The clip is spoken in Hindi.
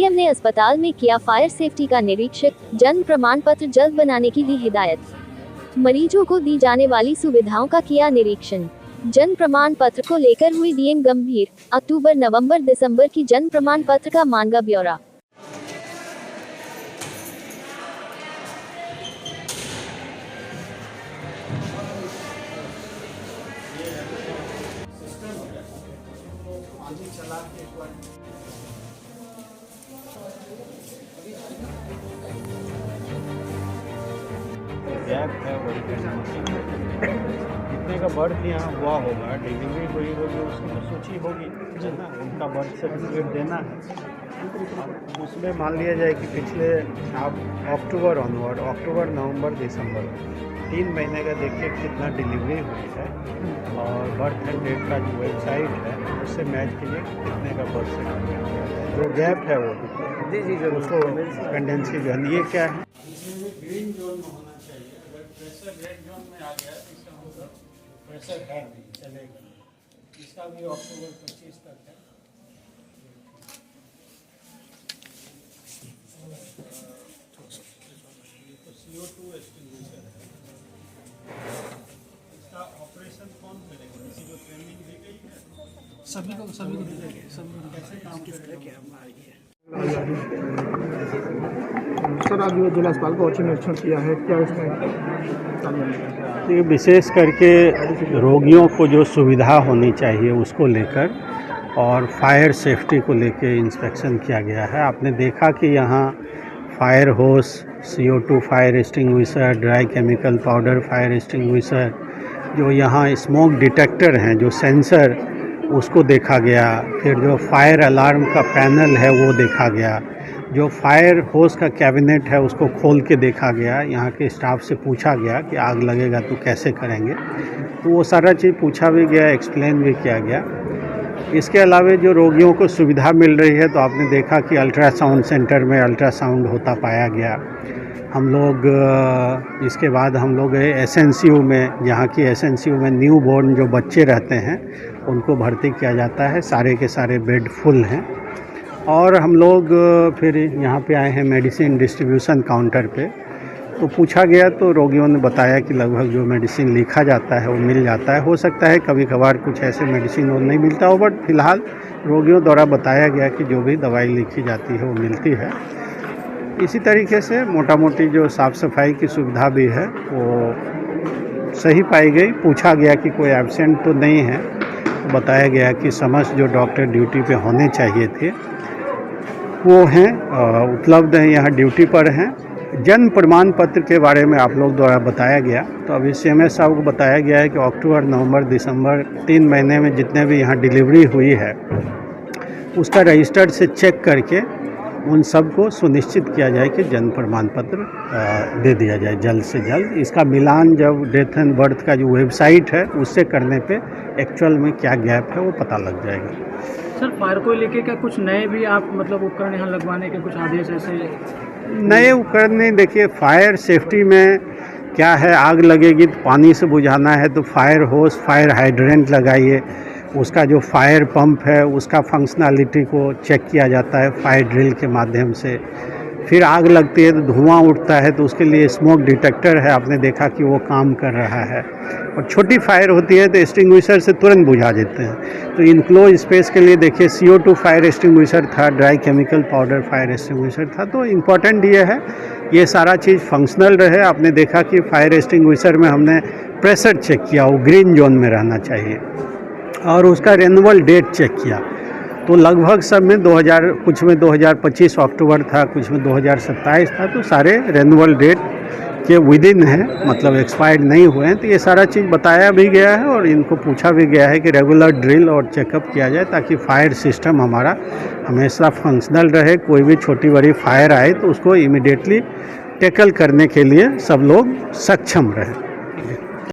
एसडीएम ने अस्पताल में किया फायर सेफ्टी का निरीक्षक, जन्म प्रमाण पत्र जल्द बनाने की दी हिदायत। मरीजों को दी जाने वाली सुविधाओं का किया निरीक्षण। जन्म प्रमाण पत्र को लेकर हुई डीएम गंभीर, अक्टूबर, नवंबर, दिसंबर की जन्म प्रमाण पत्र का मांगा ब्यौरा। गैप है जितने का बर्थ यहाँ हुआ होगा, डिलीवरी हुई होगी, उसकी तो सूची होगी ना, उनका बर्थ सर्टिफिकेट देना है। उसमें मान लिया जाए कि पिछले आप अक्टूबर ऑनवर्ड, अक्टूबर, नवंबर, दिसंबर 3 महीने का देखिए कितना डिलीवरी हुई है, और बर्थ एंड डेट का जो वेबसाइट है उससे मैच कीजिए कितने का बर्थ सर्टिफिकेट है। जो गैप है वो जी उसको पेंडेंसी जो है, ये क्या है, ग्रीन जोन में होना चाहिए। अगर प्रेशर रेड जोन में आ गया तो इसका मतलब प्रेशर है नहीं, चलेगा। इसका भी अक्टूबर 25 तक है। तो CO2 एक्सटिंग्विशर है। इसका ऑपरेशन कौन करेगा? किसी को ट्रेनिंग दी गई है? सभी को कैसे काम करेगा? सर, आज जिला अस्पताल का औचक निरीक्षण किया है, क्या इसमें? देखिए, विशेष करके रोगियों को जो सुविधा होनी चाहिए उसको लेकर और फायर सेफ्टी को लेकर इंस्पेक्शन किया गया है। आपने देखा कि यहाँ फायर होस, CO2 fire extinguisher, dry chemical powder fire extinguisher, जो यहाँ स्मोक डिटेक्टर हैं, जो सेंसर, उसको देखा गया। फिर जो फायर अलार्म का पैनल है वो देखा गया। जो फायर होस का कैबिनेट है उसको खोल के देखा गया। यहाँ के स्टाफ से पूछा गया कि आग लगेगा तो कैसे करेंगे, तो वो सारा चीज़ पूछा भी गया, एक्सप्लेन भी किया गया। इसके अलावा जो रोगियों को सुविधा मिल रही है, तो आपने देखा कि अल्ट्रासाउंड सेंटर में अल्ट्रासाउंड होता पाया गया। हम लोग इसके बाद हम लोग गए SNCU में, जहाँ की SNCU में न्यू बॉर्न जो बच्चे रहते हैं उनको भर्ती किया जाता है। सारे के सारे बेड फुल हैं। और हम लोग फिर यहाँ पे आए हैं मेडिसिन डिस्ट्रीब्यूशन काउंटर पे, तो पूछा गया तो रोगियों ने बताया कि लगभग जो मेडिसिन लिखा जाता है वो मिल जाता है। हो सकता है कभी कभार कुछ ऐसे मेडिसिन वो नहीं मिलता हो, बट फिलहाल रोगियों द्वारा बताया गया कि जो भी दवाई लिखी जाती है वो मिलती है। इसी तरीके से मोटा मोटी जो साफ़ सफाई की सुविधा भी है वो सही पाई गई। पूछा गया कि कोई एब्सेंट तो नहीं है, तो बताया गया कि समस्त जो डॉक्टर ड्यूटी पे होने चाहिए थे वो हैं, उपलब्ध हैं, यहाँ ड्यूटी पर हैं। जन्म प्रमाण पत्र के बारे में आप लोग द्वारा बताया गया, तो अभी CMS साहब को बताया गया है कि अक्टूबर, नवंबर, दिसंबर 3 महीने में जितने भी यहाँ डिलीवरी हुई है उसका रजिस्टर से चेक करके उन सब को सुनिश्चित किया जाए कि जन्म प्रमाण पत्र दे दिया जाए जल्द से जल्द। इसका मिलान जब डेथ एंड बर्थ का जो वेबसाइट है उससे करने पे एक्चुअल में क्या गैप है वो पता लग जाएगा। सर, फायर को लेके क्या कुछ नए भी आप मतलब उपकरण यहाँ लगवाने के कुछ आदेश ऐसे? नए उपकरण नहीं, देखिए फायर सेफ्टी में क्या है, आग लगेगी तो पानी से बुझाना है तो फायर होस, फायर हाइड्रेंट लगाइए। उसका जो फायर पंप है उसका फंक्शनैलिटी को चेक किया जाता है फायर ड्रिल के माध्यम से। फिर आग लगती है तो धुआं उठता है तो उसके लिए स्मोक डिटेक्टर है, आपने देखा कि वो काम कर रहा है। और छोटी फायर होती है तो एक्सटिंग्विशर से तुरंत बुझा देते हैं। तो इनक्लोज स्पेस के लिए देखिए CO2 फायर एक्सटिंग्विशर था, dry chemical powder fire extinguisher था। तो इम्पॉर्टेंट ये है ये सारा चीज़ फंक्शनल रहे। आपने देखा कि फायर एक्सटिंग्विशर में हमने प्रेशर चेक किया, वो ग्रीन जोन में रहना चाहिए, और उसका रेन्यूअल डेट चेक किया। तो लगभग सब में 2000, कुछ में 2025 अक्टूबर था, कुछ में 2027 था, तो सारे रेन्यूअल डेट के विदिन है, मतलब एक्सपायर्ड नहीं हुए हैं। तो ये सारा चीज़ बताया भी गया है और इनको पूछा भी गया है कि रेगुलर ड्रिल और चेकअप किया जाए ताकि फायर सिस्टम हमारा हमेशा फंक्शनल रहे। कोई भी छोटी बड़ी फायर आए तो उसको इमीडिएटली टैकल करने के लिए सब लोग सक्षम रहें।